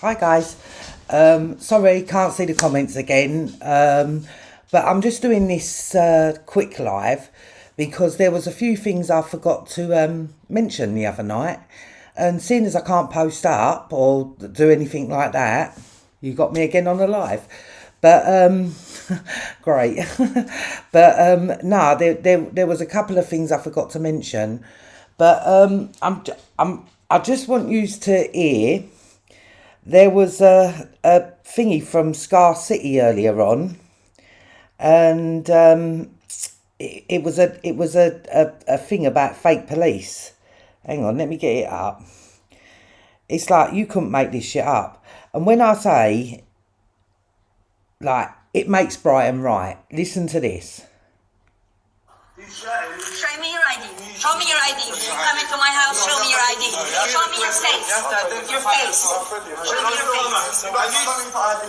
Hi guys. Sorry, can't see the comments again. But I'm just doing this quick live because there was a few things I forgot to mention the other night. And seeing as I can't post up or do anything like that, you got me again on the live. But great. But no, there was a couple of things I forgot to mention. But I just want you to hear. There was a thingy from Scar City earlier on, and it was a thing about fake police. Hang on, let me get it up. It's like you couldn't make this shit up. And when I say, like, it makes Brian right, listen to this. Show me your ID. Show me your ID. You come into my house, show me your ID. Show me your face. Your face. Show me your face.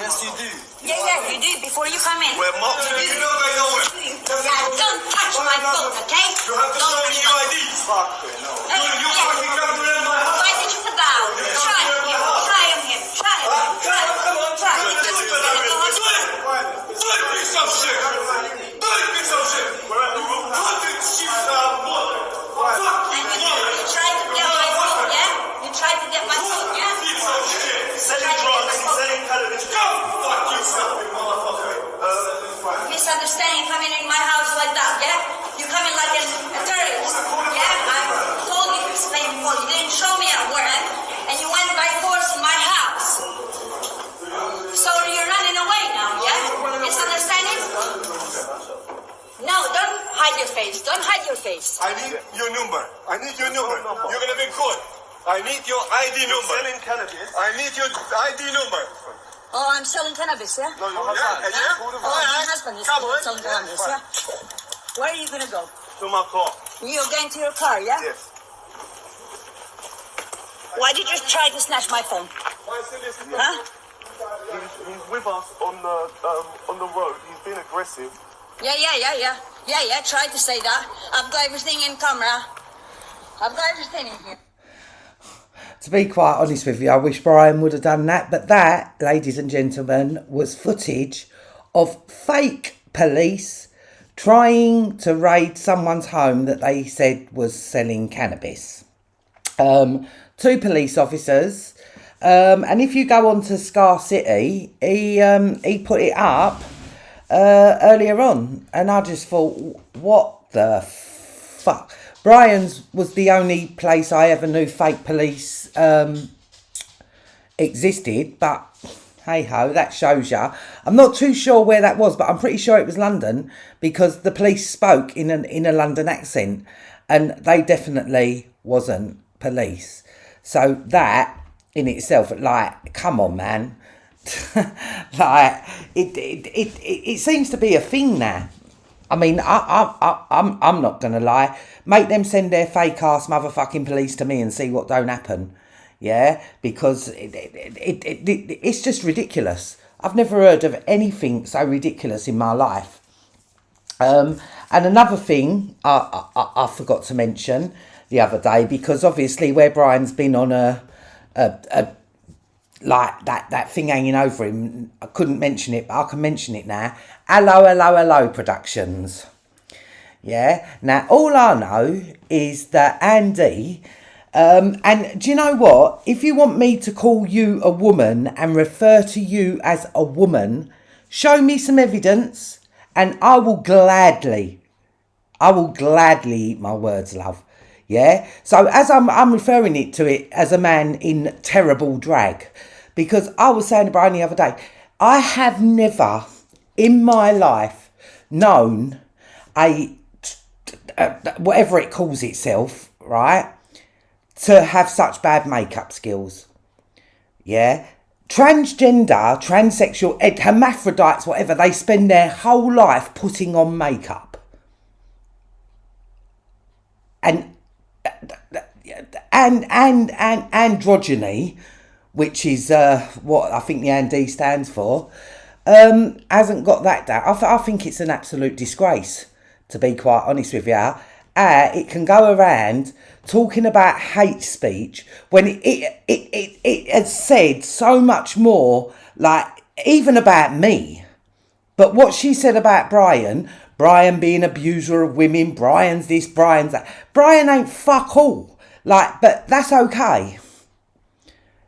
Yes, you do. Yeah, you do. Before you come in. We're mocked. Yeah, don't touch my phone, okay? You have to show me your IDs. Why did you sit down? Try him here. Try him. Come on, try. Do it. Piece of shit. Piece of shit. And you tried to get my phone, yeah? You tried to get my phone, yeah? Selling drugs, selling cannabis. Go fuck yourself, you motherfucker. Misunderstanding coming in my house like that, yeah? You come in like a terrorist, yeah? I told you to explain before. You didn't show me at work, and you went by force in my house. So you're running away now, yeah? Misunderstanding? No, don't hide your face. Don't hide your face. I need your number. You're gonna be caught. I need your ID number. Selling cannabis. I need your ID number. Oh, I'm selling cannabis, yeah? No, your husband. Oh, my husband is selling cannabis, yeah? Where are you gonna go? To my car. You're going to your car, yeah? Yes. Why did you try to snatch my phone? Huh? He's with us on the road. He's been aggressive. Yeah. Try to say that. I've got everything in camera. I've got everything in here. To be quite honest with you, I wish Brian would have done that. But that, ladies and gentlemen, was footage of fake police trying to raid someone's home that they said was selling cannabis. 2 police officers. And if you go on to Scar City, he put it up earlier on, and I just thought, what the fuck? Brian's was the only place I ever knew fake police existed, but hey ho, that shows ya. I'm not too sure where that was, but I'm pretty sure it was London because the police spoke in a London accent, and they definitely wasn't police. So that in itself, like, come on, man. Like it seems to be a thing now. I mean, I'm not gonna lie. Make them send their fake ass motherfucking police to me and see what don't happen. Yeah, because it's just ridiculous. I've never heard of anything so ridiculous in my life. And another thing I forgot to mention the other day, because obviously where Brian's been on a like that thing hanging over him, I couldn't mention it, but I can mention it now. Hello Productions. Yeah. Now all I know is that Andy, and do you know what? If you want me to call you a woman and refer to you as a woman, show me some evidence, and I will gladly eat my words, love. Yeah. So as I'm referring it to it as a man in terrible drag, because I was saying to Brian the other day, I have never in my life known a whatever it calls itself, right, to have such bad makeup skills. Yeah. Transgender, transsexual, hermaphrodites, whatever, they spend their whole life putting on makeup. And androgyny, which is what I think the AND stands for, hasn't got that down. I think it's an absolute disgrace, to be quite honest with you. how it can go around talking about hate speech when it has said so much more, like, even about me. But what she said about Brian being an abuser of women, Brian's this, Brian's that. Brian ain't fuck all. Like, but that's okay.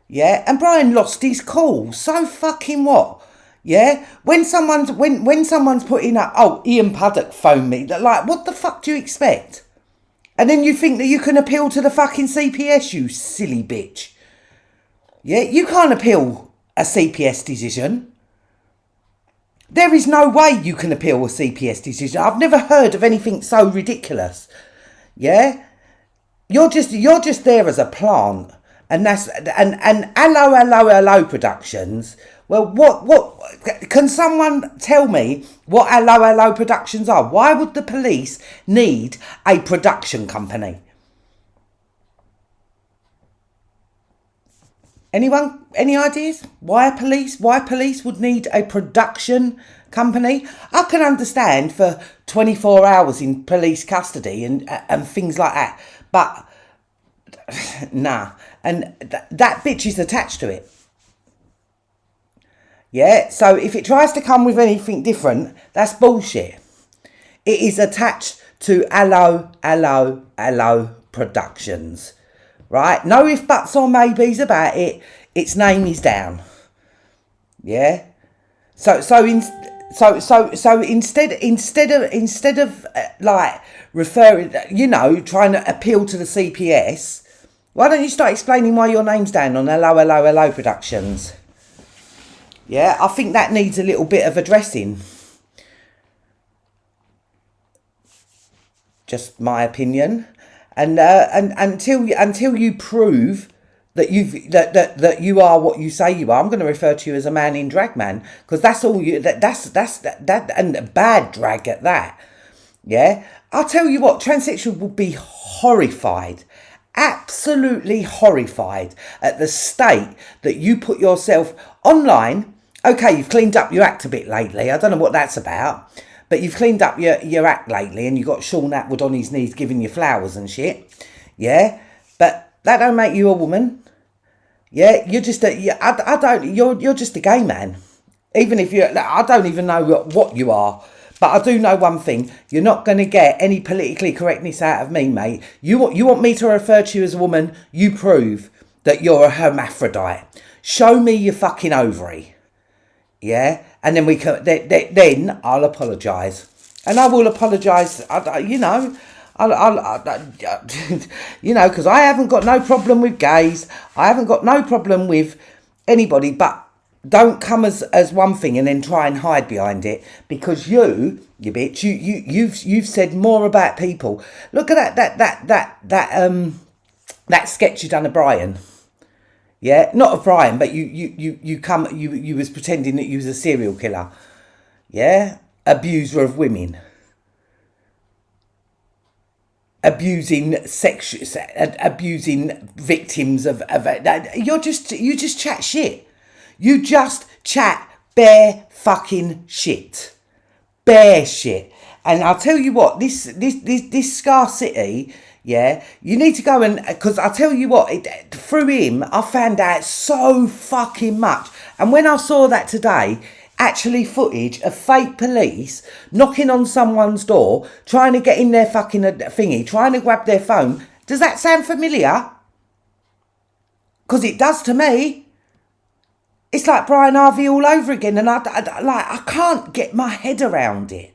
Yeah, and Brian lost his cool. So fucking what? Yeah, when someone's putting up, oh, Ian Puddock phoned me. Like, what the fuck do you expect? And then you think that you can appeal to the fucking CPS, you silly bitch. Yeah, you can't appeal a CPS decision. There is no way you can appeal a CPS decision. I've never heard of anything so ridiculous. Yeah, you're just there as a plant, and that's and hello Productions. Well, what can someone tell me what hello Productions are? Why would the police need a production company? Anyone? Any ideas? Why police would need a production company? I can understand for 24 hours in police custody and things like that, but nah. And that bitch is attached to it. Yeah, so if it tries to come with anything different, that's bullshit. It is attached to hello Productions. Right? No ifs, buts or maybes about it. Its name is down. Yeah? So instead of like referring, trying to appeal to the CPS, why don't you start explaining why your name's down on hello Productions? Yeah, I think that needs a little bit of addressing. Just my opinion. And until you prove that you are what you say you are, I'm going to refer to you as a man in drag, man, because that's all you. That's and a bad drag at that. Yeah, I'll tell you what, transsexual will be horrified, absolutely horrified at the state that you put yourself online. Okay, you've cleaned up your act a bit lately. I don't know what that's about. But you've cleaned up your act lately, and you got Sean Atwood on his knees giving you flowers and shit. Yeah, but that don't make you a woman. Yeah, you're just you're just a gay man. Even if I don't even know what you are, but I do know one thing: you're not going to get any politically correctness out of me, mate. You want me to refer to you as a woman? You prove that you're a hermaphrodite. Show me your fucking ovary. Yeah, and then we can. Then I'll apologise, and I will apologise. I'll because I haven't got no problem with gays. I haven't got no problem with anybody. But don't come as one thing and then try and hide behind it, because you bitch, you've said more about people. Look at that sketch you done of Brian. Yeah, not of Brian, but you was pretending that you was a serial killer. Yeah, abuser of women, abusing victims of you just chat shit. You just chat bare fucking shit, bare shit. And I'll tell you what, this Scar City. Yeah, you need to go and, because I tell you what, through him, I found out so fucking much. And when I saw that today, actually footage of fake police knocking on someone's door, trying to get in their fucking thingy, trying to grab their phone, does that sound familiar? Because it does to me. It's like Brian Harvey all over again, and I can't get my head around it.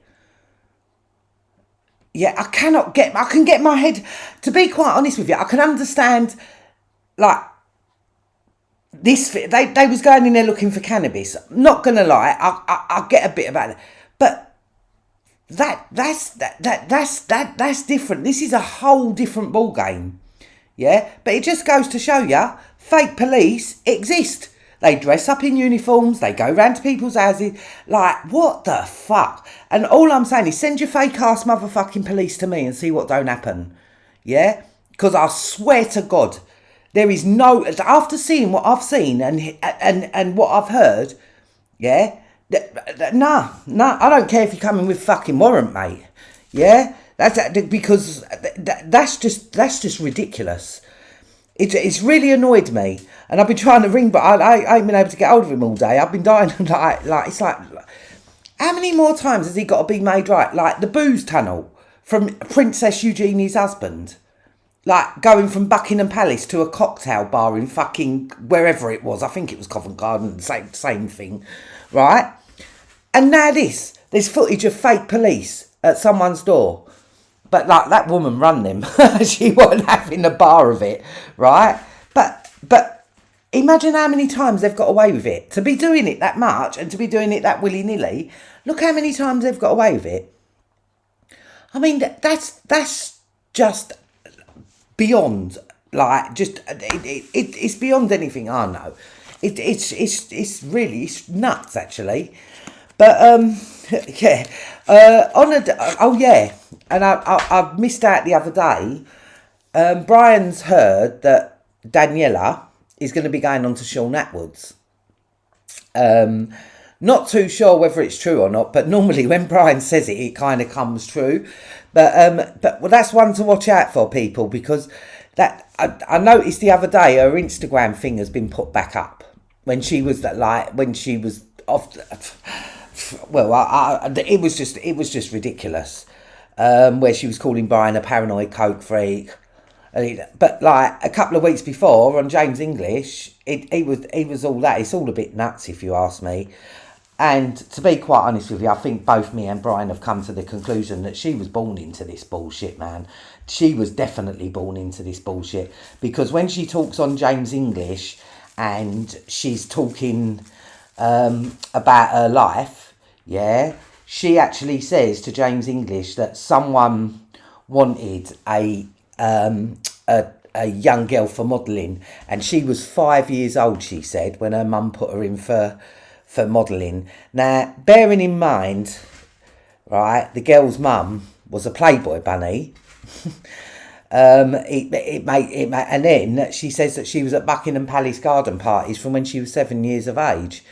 Yeah, I can get my head, to be quite honest with you, I can understand, like, this, they was going in there looking for cannabis. Not going to lie, I get a bit about it. But that's different. This is a whole different ball game. Yeah, but it just goes to show you, fake police exist. They dress up in uniforms, they go round to people's houses, like, what the fuck? And all I'm saying is send your fake ass motherfucking police to me and see what don't happen. Yeah? Because I swear to God, there is no, after seeing what I've seen and what I've heard, yeah, nah, I don't care if you're coming with fucking warrant, mate. Yeah? Because that's just ridiculous. It's really annoyed me, and I've been trying to ring, but I ain't been able to get hold of him all day. I've been dying like it's like, how many more times has he got to be made right? Like the booze tunnel from Princess Eugenie's husband, like going from Buckingham Palace to a cocktail bar in fucking wherever it was. I think it was Covent Garden, same thing, right? And now there's footage of fake police at someone's door. But like that woman run them. She wasn't having a bar of it, right? But imagine how many times they've got away with it. To be doing it that much and to be doing it that willy-nilly, look how many times they've got away with it. I mean, that's just beyond, like, just, it's beyond anything I know. It's really nuts, actually. But, yeah. And I missed out the other day. Brian's heard that Daniela is going to be going on to Sean Atwood's. Not too sure whether it's true or not, but normally when Brian says it, it kind of comes true. But well, that's one to watch out for, people, because that I noticed the other day her Instagram thing has been put back up when she was off. Well, it was just ridiculous. Where she was calling Brian a paranoid coke freak, but like a couple of weeks before on James English, he was all that. It's all a bit nuts, if you ask me. And to be quite honest with you, I think both me and Brian have come to the conclusion that she was born into this bullshit, man. She was definitely born into this bullshit, because when she talks on James English and she's talking about her life, yeah, she actually says to James English that someone wanted a young girl for modelling, and she was 5 years old, she said, when her mum put her in for modelling. Now, bearing in mind, right, the girl's mum was a Playboy bunny. And then she says that she was at Buckingham Palace garden parties from when she was 7 years of age.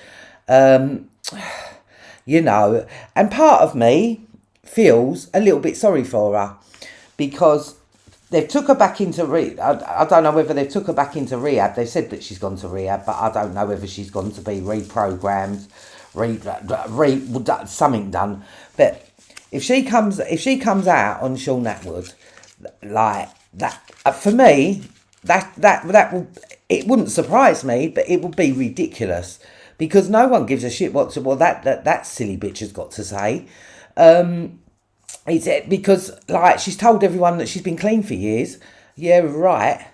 You know, and part of me feels a little bit sorry for her, because they've took her back into rehab. I don't know whether they've took her back into rehab. They said that she's gone to rehab, but I don't know whether she's gone to be reprogrammed, something done. But if she comes out on Sean Atwood like that, for me, that will, it wouldn't surprise me, but it would be ridiculous, because no one gives a shit what that silly bitch has got to say. It's because, like, she's told everyone that she's been clean for years. Yeah, right.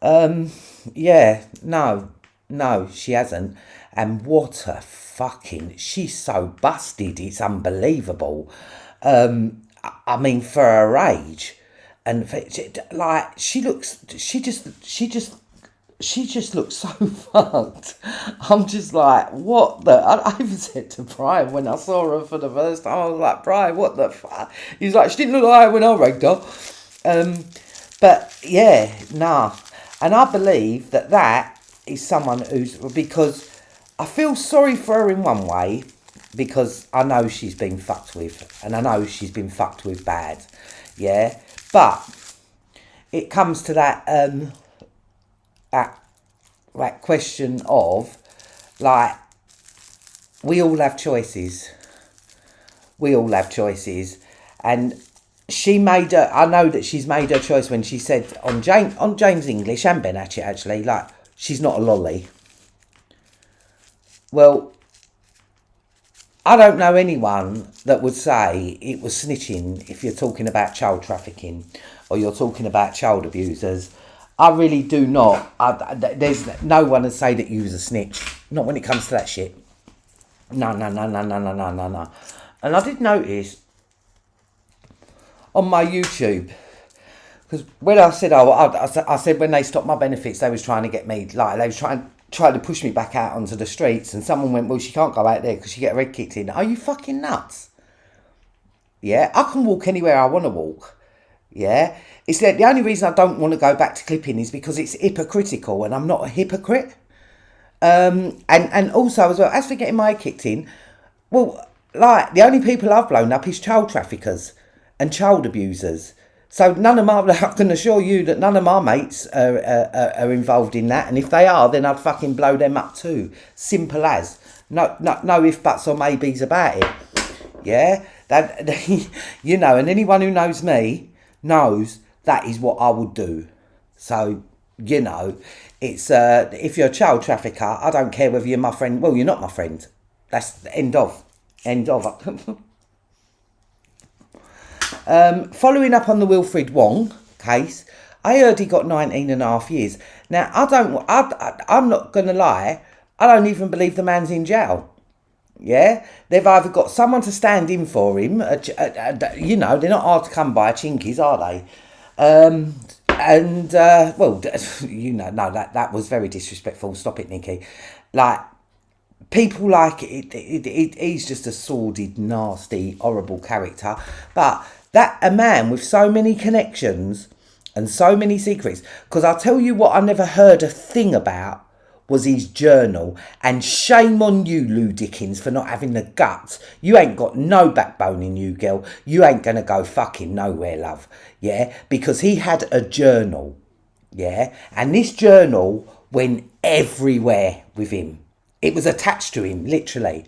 Yeah, no, she hasn't. And what a fucking, she's so busted, it's unbelievable. I mean, for her age, and for, like, she just looks so fucked. I'm just like, what the... I even said to Brian when I saw her for the first time, I was like, Brian, what the fuck? He's like, she didn't look like her when I ragged her. But yeah, nah. And I believe that is someone who's... Because I feel sorry for her in one way, because I know she's been fucked with, and I know she's been fucked with bad. Yeah? But it comes to that question of, like, we all have choices. And she made I know that she's made her choice when she said on James English and Ben Hatchett, actually, like, she's not a lolly. Well, I don't know anyone that would say it was snitching if you're talking about child trafficking or you're talking about child abusers. I really do not. There's no one to say that you was a snitch. Not when it comes to that shit. No. And I did notice on my YouTube, because when I said, I said when they stopped my benefits, they was trying to get me, like, they was trying to push me back out onto the streets, and someone went, well, she can't go out there because she get her head kicked in. Are you fucking nuts? Yeah, I can walk anywhere I want to walk. Yeah, it's that the only reason I don't want to go back to clipping is because it's hypocritical, and I'm not a hypocrite. And also as well, as for getting my head kicked in, well, like, the only people I've blown up is child traffickers and child abusers. So I can assure you that none of my mates are involved in that. And if they are, then I'd fucking blow them up too. Simple as. No if, buts or maybes about it. Yeah? You know, and anyone who knows me knows that is what I would do. So, you know, it's if you're a child trafficker, I don't care whether you're my friend. Well, you're not my friend. That's the end of. Following up on the Wilfred Wong case, I heard he got 19.5 years. Now, I'm not going to lie, I don't even believe the man's in jail. Yeah? They've either got someone to stand in for him, you know, they're not hard to come by, chinkies, are they? Well, you know, no, that was very disrespectful. Stop it, Nikki. Like, people like he's just a sordid, nasty, horrible character. But that a man with so many connections and so many secrets, because I'll tell you what I never heard a thing about was his journal. And shame on you, Lou Dickens, for not having the guts. You ain't got no backbone in you, girl. You ain't gonna go fucking nowhere, love. Yeah, because he had a journal. Yeah, and this journal went everywhere with him. It was attached to him, literally.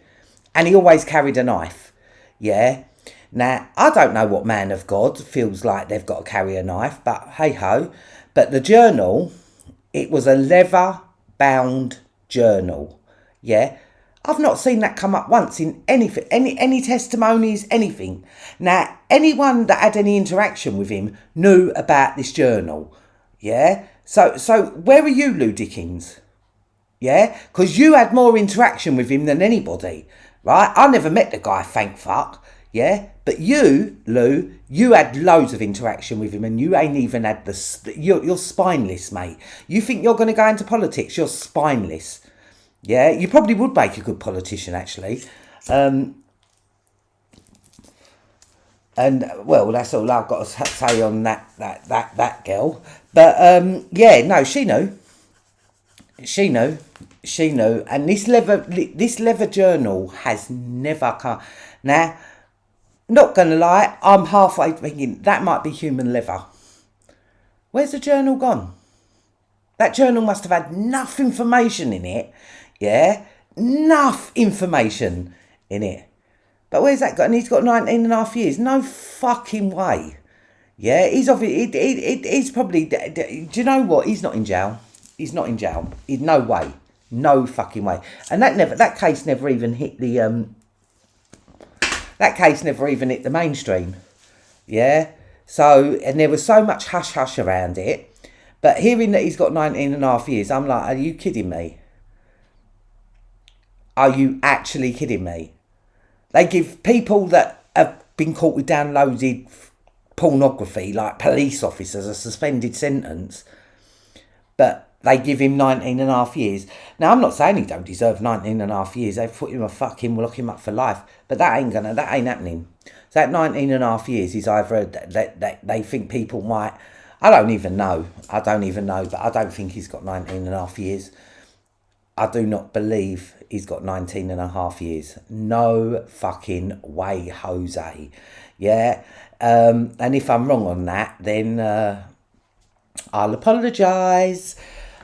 And he always carried a knife. Yeah. Now, I don't know what man of God feels like they've got to carry a knife, but hey-ho. But the journal, it was a leather-bound journal. Yeah. I've not seen that come up once in anything, any testimonies, anything. Now, anyone that had any interaction with him knew about this journal. Yeah. So where are you, Lou Dickens? Yeah, because you had more interaction with him than anybody, right? I never met the guy, thank fuck, yeah? But you, Lou, you had loads of interaction with him and you ain't even had you're spineless, mate. You think you're going to go into politics, you're spineless. Yeah, you probably would make a good politician, actually. And, well, that's all I've got to say on that girl. But, yeah, no, she knew. She knew, and this leather journal has never come. Now, not gonna lie, I'm halfway thinking that might be human leather. Where's the journal gone? That journal must have had enough information in it, yeah, enough information in it. But where's that got? And he's got 19.5 years. No fucking way. Yeah, he's probably. Do you know what? He's not in jail. He's not in jail. No way. No fucking way. And that case never even hit the mainstream. Yeah. So, and there was so much hush hush around it. But hearing that he's got 19.5 years, I'm like, are you kidding me? Are you actually kidding me? They give people that have been caught with downloaded pornography, like police officers, a suspended sentence. But they give him 19.5 years. Now, I'm not saying he don't deserve 19.5 years. They've put him lock him up for life. But that ain't happening. So that 19.5 years is either they think people might. I don't even know. But I don't think he's got 19.5 years. I do not believe he's got 19.5 years. No fucking way, Jose. Yeah. And if I'm wrong on that, then I'll apologise.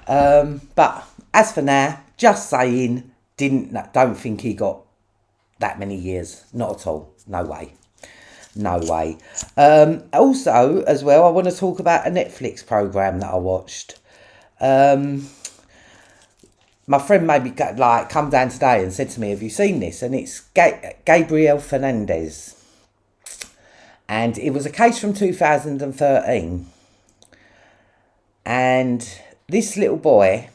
But as for now, just saying, don't think he got that many years. Not at all. No way. Also, as well, I want to talk about a Netflix programme that I watched. My friend maybe come down today and said to me, have you seen this? And it's Gabriel Fernandez. And it was a case from 2013. And this little boy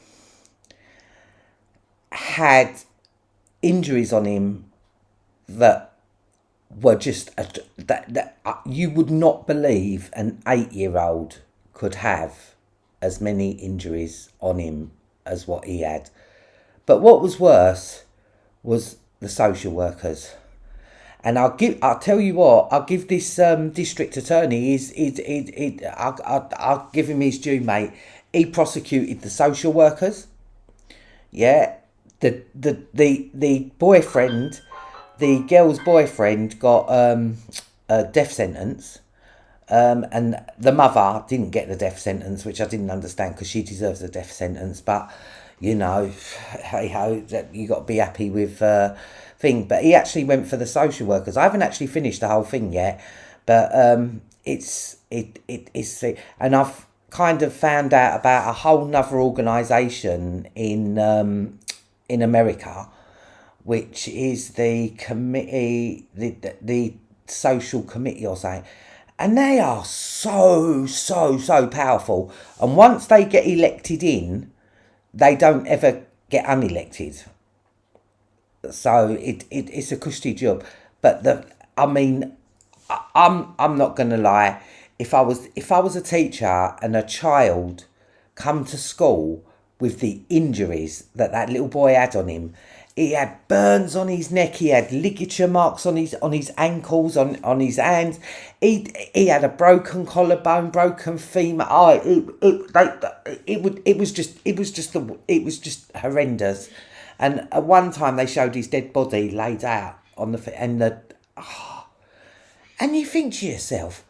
had injuries on him that were just that you would not believe an 8-year-old could have as many injuries on him as what he had. But what was worse was the social workers. And I'll tell you what, I'll give this district attorney I'll give him his due, mate. He prosecuted the social workers. Yeah, the boyfriend, the girl's boyfriend got a death sentence, And the mother didn't get the death sentence, which I didn't understand because she deserves a death sentence. But, you know, hey ho, that you got to be happy with thing. But he actually went for the social workers. I haven't actually finished the whole thing yet, but it's and I've kind of found out about a whole nother organisation in America, which is the committee, the social committee or something. And they are so powerful. And once they get elected in, they don't ever get unelected. So it's a cushy job. But I'm not gonna lie. If I was a teacher and a child come to school with the injuries that little boy had on him, he had burns on his neck, he had ligature marks on his ankles, on his hands. He had a broken collarbone, broken femur. It was just horrendous. And at one time they showed his dead body laid out on and you think to yourself,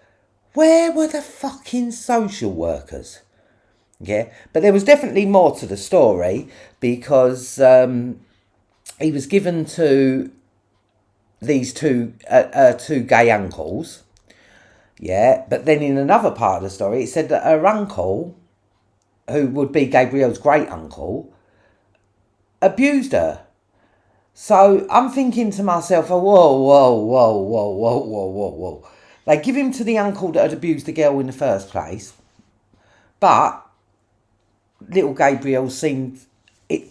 where were the fucking social workers? Yeah, but there was definitely more to the story because he was given to these two gay uncles. Yeah, but then in another part of the story, it said that her uncle, who would be Gabrielle's great uncle, abused her. So I'm thinking to myself, oh, whoa. They give him to the uncle that had abused the girl in the first place, but little Gabriel seemed,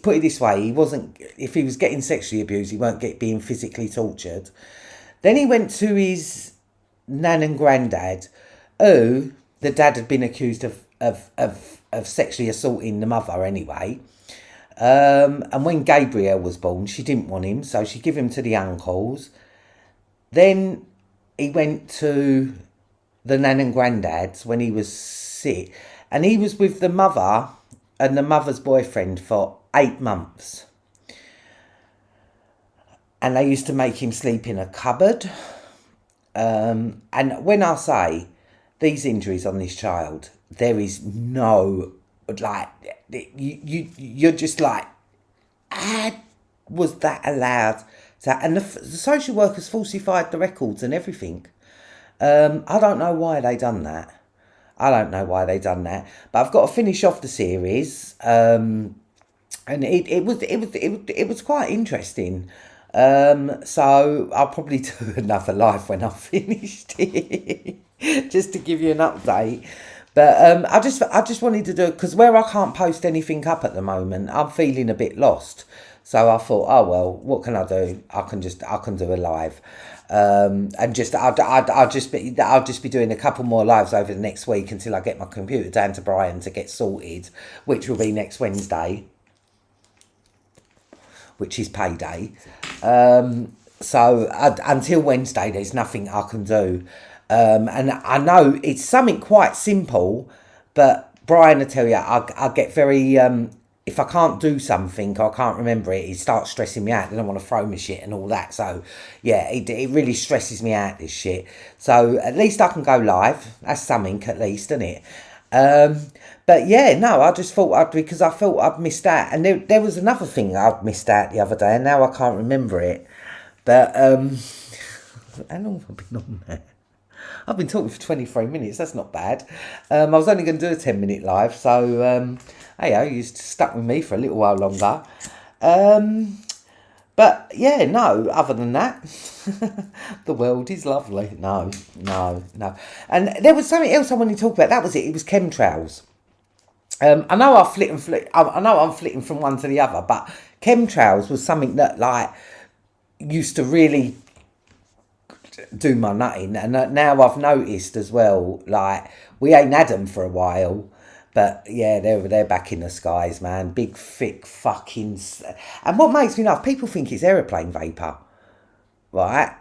put it this way, he wasn't, if he was getting sexually abused, he weren't being physically tortured. Then he went to his nan and granddad, who the dad had been accused of sexually assaulting the mother anyway. And when Gabriel was born, she didn't want him, so she gave him to the uncles. Then he went to the nan and granddad's when he was sick, and he was with the mother and the mother's boyfriend for 8 months. And they used to make him sleep in a cupboard. And when I say these injuries on this child, there is no, like, you're just like, how was that allowed? And the social workers falsified the records and everything. I don't know why they done that. But I've got to finish off the series, and it was quite interesting. So I'll probably do another live when I've finished it, just to give you an update. But I just wanted to do it because where I can't post anything up at the moment, I'm feeling a bit lost. So I thought, oh well, what can I do? I can do a live, and I'll just be doing a couple more lives over the next week until I get my computer down to Brian to get sorted, which will be next Wednesday, which is payday. So until Wednesday, there's nothing I can do. And I know it's something quite simple, but Brian will tell you, I get very, if I can't do something or I can't remember it, it starts stressing me out. Then I want to throw my shit and all that. So yeah, it really stresses me out, this shit. So at least I can go live. That's something at least, isn't it? But yeah, no, I just thought because I felt I'd missed out. And there was another thing I'd missed out the other day, and now I can't remember it. But how long have I been on there? I've been talking for 23 minutes. That's not bad. I was only going to do a 10-minute live, so hey, you stuck with me for a little while longer. But yeah, no, other than that, the world is lovely. No. And there was something else I wanted to talk about. That was it. It was chemtrails. I know I know I'm flitting from one to the other, but chemtrails was something that like used to really do my nutting, and now I've noticed as well, like we ain't had them for a while, but yeah, they're back in the skies, man. Big thick fucking, and what makes me laugh, people think it's aeroplane vapour, right?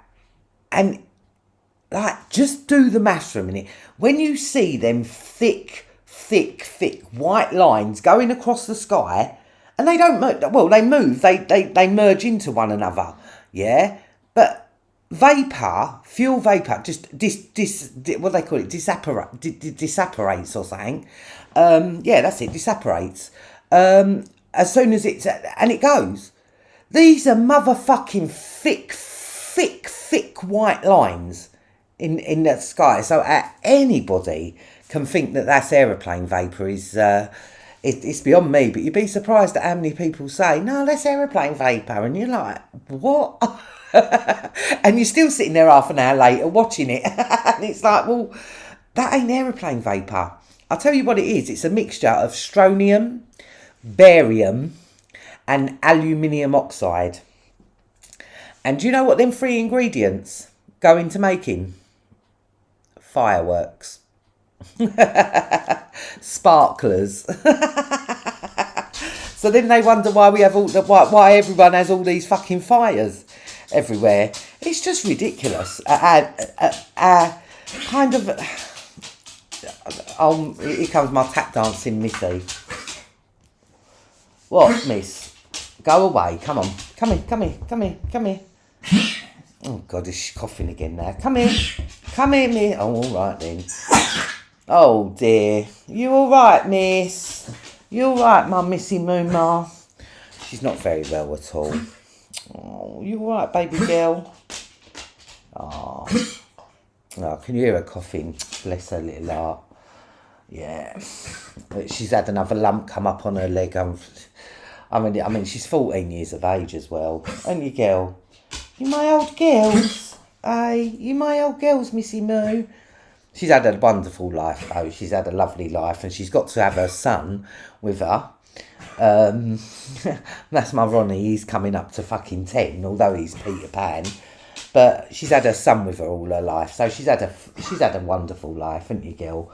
And like, just do the maths for a minute. When you see them thick white lines going across the sky, and they don't move, well, they move, they merge into one another, yeah, but vapor, fuel vapor, just what do they call it, disapparates or something. Yeah, that's it, disapparates. As soon as and it goes. These are motherfucking thick white lines in the sky. So anybody can think that that's aeroplane vapour is... it's beyond me, but you'd be surprised at how many people say, no, that's aeroplane vapour. And you're like, what? And you're still sitting there half an hour later watching it. And it's like, well, that ain't aeroplane vapour. I'll tell you what it is. It's a mixture of strontium, barium, and aluminium oxide. And do you know what them 3 ingredients go into making? Fireworks. Sparklers. So then they wonder why we have why everyone has all these fucking fires everywhere. It's just ridiculous. Kind of. Here comes my tap dancing missy. What, miss? Go away. Come on. Come here. Oh, God, is she coughing again now? Come here, miss. Oh, all right then. Oh, dear. You all right, miss? You all right, my Missy Mooma? She's not very well at all. Oh, you all right, baby girl? Oh, can you hear her coughing? Bless her little heart. Yeah. She's had another lump come up on her leg. I mean, she's 14 years of age as well. Ain't you, girl? You my old girls. Hey, you my old girls, Missy Moo. She's had a wonderful life, though. She's had a lovely life, and she's got to have her son with her. That's my Ronnie. He's coming up to fucking 10, although he's Peter Pan. But she's had her son with her all her life, so she's had a wonderful life, hasn't you, girl?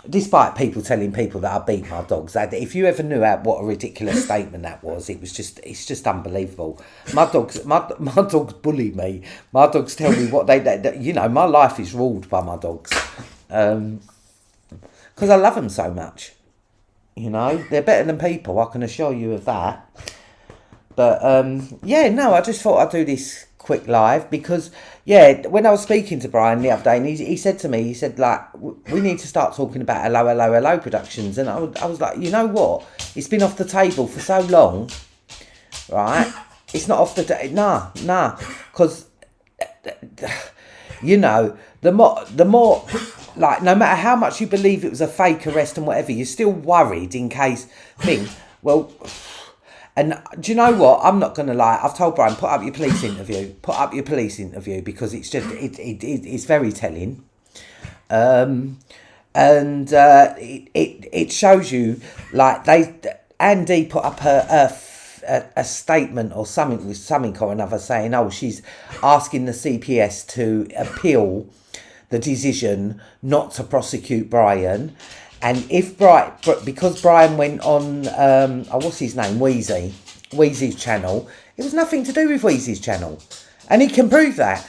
Despite people telling people that I beat my dogs, if you ever knew what a ridiculous statement that was, it's just unbelievable. My dogs bully me. My dogs tell me what they my life is ruled by my dogs, because I love them so much. They're better than people. I can assure you of that. But I just thought I'd do this quick live because when I was speaking to Brian the other day, and he said to me, we need to start talking about hello productions, and I was like, you know what, it's been off the table for so long, right? It's not off the because the more like, no matter how much you believe it was a fake arrest and whatever, you're still worried in case And do you know what? I'm not going to lie. I've told Brian, put up your police interview. Because it's just, it's very telling. It shows you, like, Andy put up a statement or something or another saying, she's asking the CPS to appeal the decision not to prosecute Brian. And because Brian went on, what's his name, Wheezy's channel, it was nothing to do with Wheezy's channel. And he can prove that.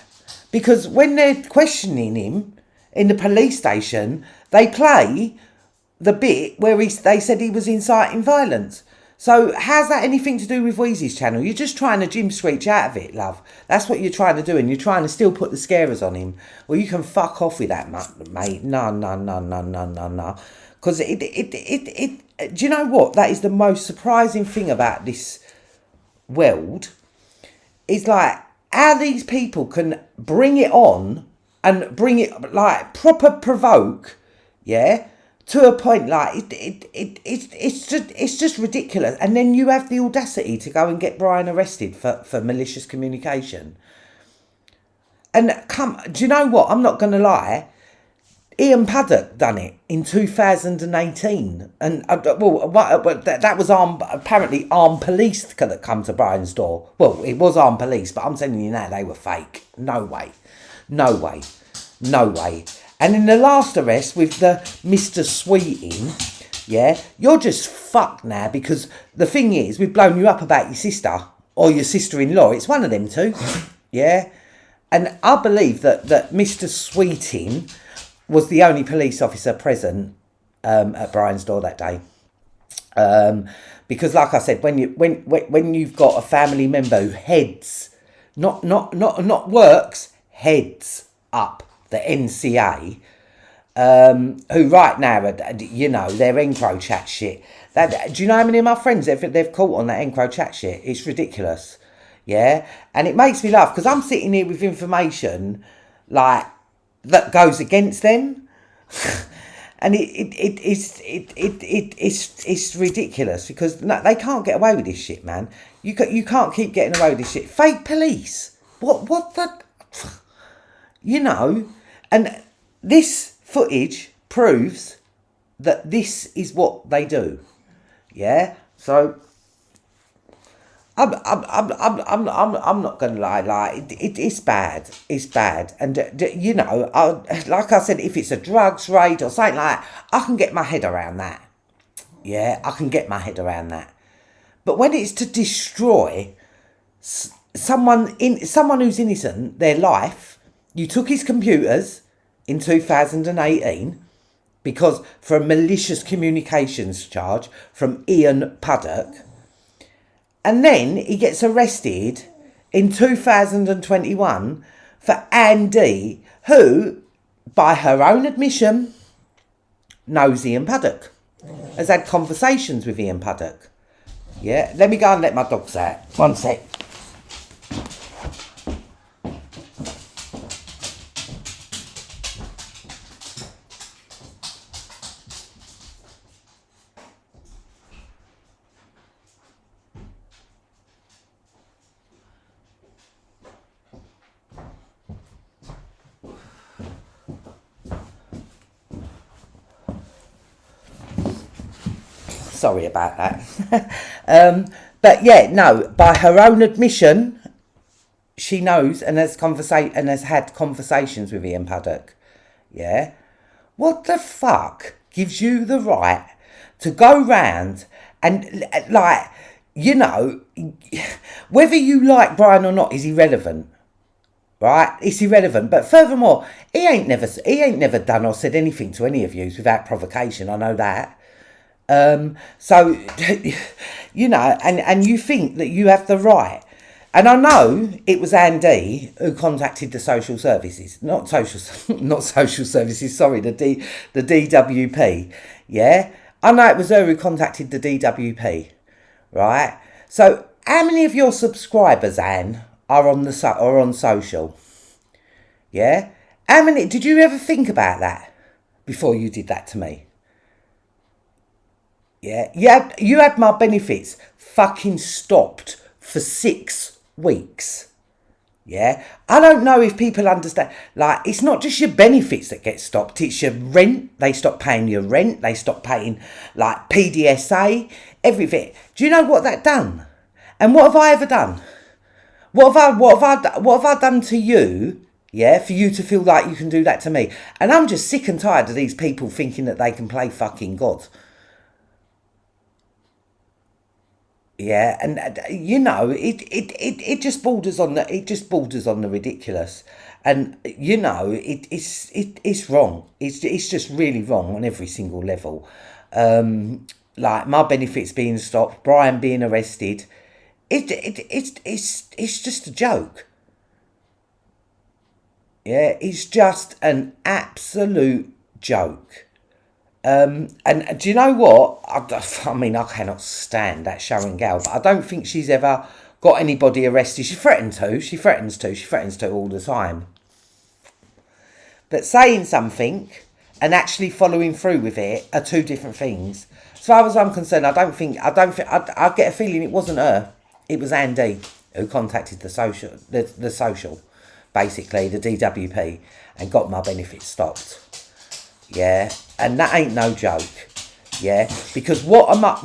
Because when they're questioning him in the police station, they play the bit where they said he was inciting violence. So how's that anything to do with Wheezy's channel? You're just trying to Jim Screech out of it, love. That's what you're trying to do, and you're trying to still put the scarers on him. Well, you can fuck off with that, mate. No. Because do you know what? That is the most surprising thing about this world. Is like how these people can bring it on and bring it like proper provoke, to a point like it's just ridiculous. And then you have the audacity to go and get Brian arrested for malicious communication. And do you know what? I'm not going to lie. Ian Puddock done it in 2018, and that was apparently armed police that come to Brian's door. Well, it was armed police, but I'm telling you now, they were fake. No way. And in the last arrest with the Mr. Sweeting, you're just fucked now, because the thing is, we've blown you up about your sister or your sister-in-law. It's one of them two, And I believe that Mr. Sweeting was the only police officer present at Brian's door that day. Because, like I said, when you've got a family member who heads not works, heads up the NCA, who right now are, you know, they're EncroChat shit. Do you know how many of my friends they've caught on that EncroChat shit? It's ridiculous. Yeah, and it makes me laugh because I'm sitting here with information like that goes against them, and it's ridiculous because no, they can't get away with this shit, man. You can't keep getting away with this shit. Fake police. What the, you know, and this footage proves that this is what they do. Yeah, so. I'm not gonna lie. Like it's bad. It's bad, and you know, like I said, if it's a drugs raid or something like that, I can get my head around that. Yeah, I can get my head around that. But when it's to destroy someone who's innocent, their life, you took his computers in 2018 because for a malicious communications charge from Ian Puddock. And then he gets arrested in 2021 for Andy, who, by her own admission, knows Ian Puddock, has had conversations with Ian Puddock. Yeah, let me go and let my dogs out. One sec. Sorry about that. But yeah, no, by her own admission, she knows and has had conversations with Ian Puddock. Yeah? What the fuck gives you the right to go round and, like, you know, whether you like Brian or not is irrelevant. Right? It's irrelevant. But furthermore, he ain't never done or said anything to any of you without provocation. I know that. So, you know, and you think that you have the right. And I know it was Andy who contacted the social services, not social services, sorry, the DWP, yeah? I know it was her who contacted the DWP, right? So, how many of your subscribers, Anne, are on social? Yeah? How many, did you ever think about that before you did that to me? Yeah, you had my benefits fucking stopped for 6 weeks. Yeah, I don't know if people understand. Like, it's not just your benefits that get stopped; it's your rent. They stop paying your rent. They stop paying like PDSA, everything. Do you know what that done? And what have I ever done? What have I done to you? Yeah, for you to feel like you can do that to me. And I'm just sick and tired of these people thinking that they can play fucking God. Yeah, and you know, it just borders on the ridiculous, and you know, it's wrong. It's just really wrong on every single level. Like my benefits being stopped, Brian being arrested, it's just a joke. Yeah, it's just an absolute joke. And do you know what? I mean, I cannot stand that Sharon Gale, but I don't think she's ever got anybody arrested. She threatens to all the time. But saying something and actually following through with it are two different things. As far as I'm concerned, I get a feeling it wasn't her. It was Andy who contacted the social, basically the DWP, and got my benefits stopped. Yeah, and that ain't no joke. Yeah, because what am I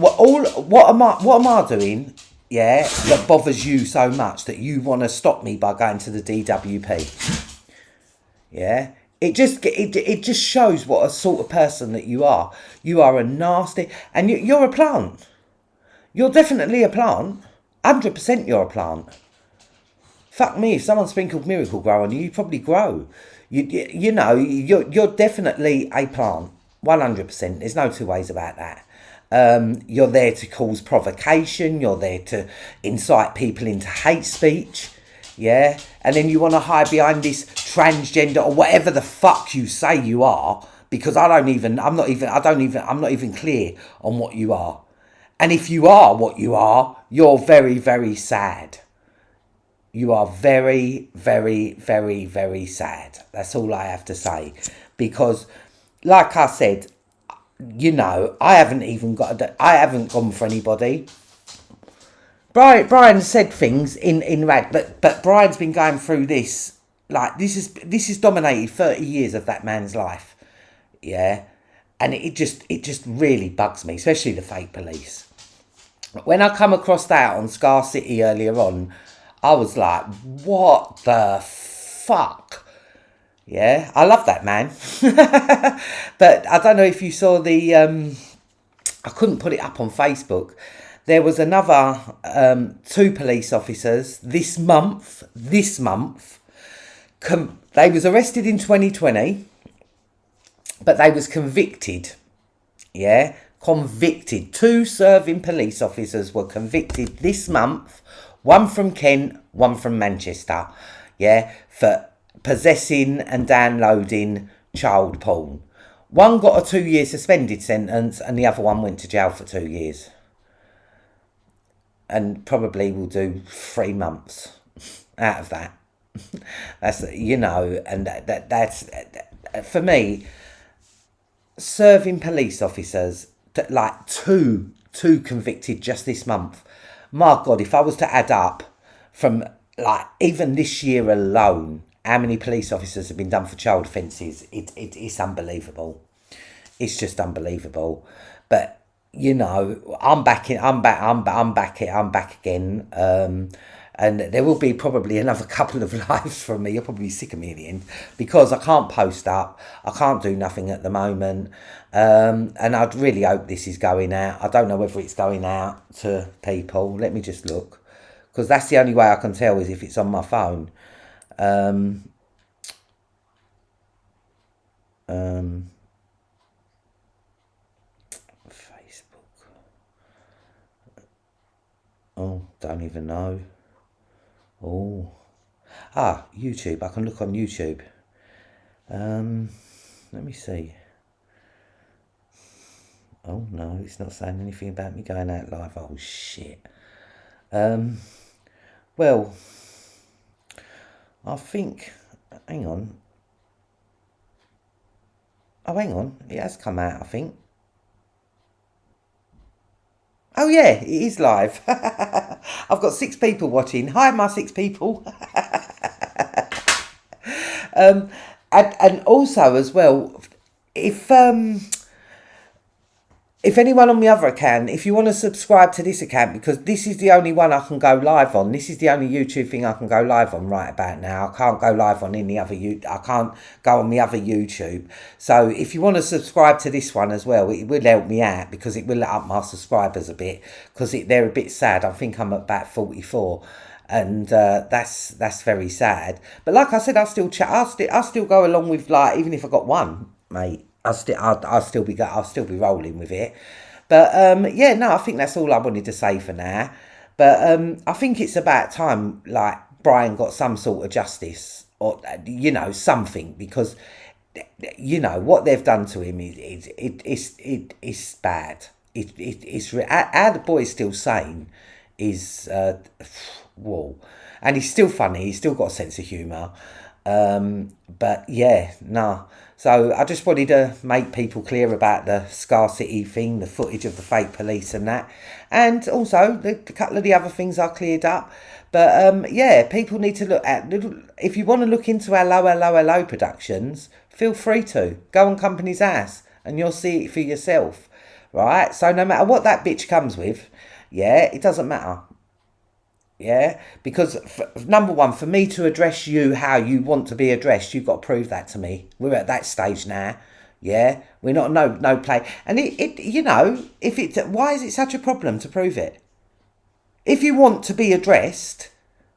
doing? Yeah, that bothers you so much that you want to stop me by going to the DWP. Yeah, it just shows what a sort of person that you are. You are a nasty, and you're a plant. You're definitely a plant. 100% you're a plant. Fuck me, if someone sprinkled Miracle Grow on you, you'd probably grow. You know, you're definitely a plant, 100%. There's no two ways about that. You're there to cause provocation. You're there to incite people into hate speech. yeah, and then you want to hide behind this transgender or whatever the fuck you say you are, because I'm not even clear on what you are. And if you are what you are, you're very, very sad. You are very, very, very, very sad. That's all I have to say. Because, like I said, you know, I haven't gone for anybody. Brian said things in rad, but Brian's been going through this, like, this is dominated 30 years of that man's life. Yeah. And it just really bugs me, especially the fake police. When I come across that on Scar City earlier on, I was like, what the fuck? Yeah, I love that man. But I don't know if you saw the... I couldn't put it up on Facebook. There was another 2 police officers this month. They was arrested in 2020, but they was convicted. Yeah, convicted. 2 serving police officers were convicted this month. One from Kent, one from Manchester, yeah, for possessing and downloading child porn. One got a 2-year suspended sentence and the other one went to jail for 2 years. And probably will do 3 months out of that. That's, you know, and that's, for me, serving police officers, like two convicted just this month. My God, if I was to add up from, like, even this year alone, how many police officers have been done for child offences, it's unbelievable. It's just unbelievable. But, you know, I'm back again. And there will be probably another couple of lives from me. You'll probably be sick of me in the end, because I can't post up. I can't do nothing at the moment. And I'd really hope this is going out. I don't know whether it's going out to people. Let me just look, because that's the only way I can tell is if it's on my phone. Facebook. Oh, don't even know. Oh, YouTube. I can look on YouTube. Let me see. Oh no, it's not saying anything about me going out live. Oh shit. Well, I think. Hang on. Oh, hang on. It has come out, I think. Oh yeah, it is live. I've got 6 people watching. Hi, my 6 people. And also as well, if anyone on the other account, if you want to subscribe to this account, because this is the only one I can go live on. This is the only YouTube thing I can go live on right about now. I can't go live on any other I can't go on the other YouTube. So if you want to subscribe to this one as well, it will help me out, because it will let up my subscribers a bit, because they're a bit sad. I think I'm at about 44. And that's very sad. But like I said, I'll still chat. I'll still go along with, like, even if I got one, mate. I'll still be rolling with it. But yeah, no, I think that's all I wanted to say for now. But I think it's about time, like, Brian got some sort of justice, or, you know, something, because, you know, what they've done to him it's bad. How the boy's still sane is whoa, and he's still funny. He's still got a sense of humour. But yeah, no. So I just wanted to make people clear about the Scar City thing, the footage of the fake police and that. And also, a couple of the other things I cleared up. But yeah, people need to look at, if you want to look into our Hello productions, feel free to. Go on Company's House and you'll see it for yourself. Right? So no matter what that bitch comes with, yeah, it doesn't matter. Yeah, because number one, for me to address you how you want to be addressed, you've got to prove that to me. We're at that stage now. Yeah, we're not no play. And it you know, why is it such a problem to prove it? If you want to be addressed,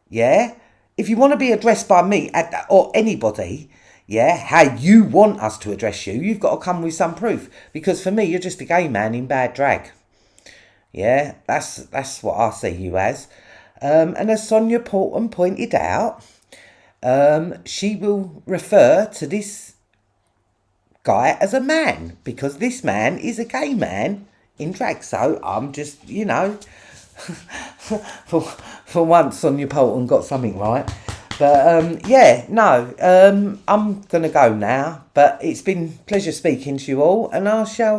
yeah, if you want to be addressed by me or anybody, yeah, how you want us to address you, you've got to come with some proof. Because for me, you're just a gay man in bad drag. Yeah, that's what I see you as. And as Sonia Porton pointed out, she will refer to this guy as a man, because this man is a gay man in drag. So I'm just, for once Sonia Porton got something right. But yeah, no, I'm going to go now. But it's been a pleasure speaking to you all, and I shall